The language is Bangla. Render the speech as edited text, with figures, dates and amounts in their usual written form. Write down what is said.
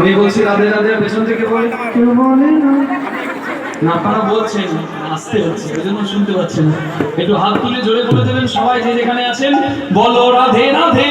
আমি বলছি রাধে রাধে, পেছন থেকে বলে কেউ বলে না। না আপনারা বলছেন আসতে হচ্ছে, ওই জন্য শুনতে পাচ্ছেন। একটু হাত তুলে জোরে বলে দেবেন সবাই যে যেখানে আছেন, বলো রাধে রাধে।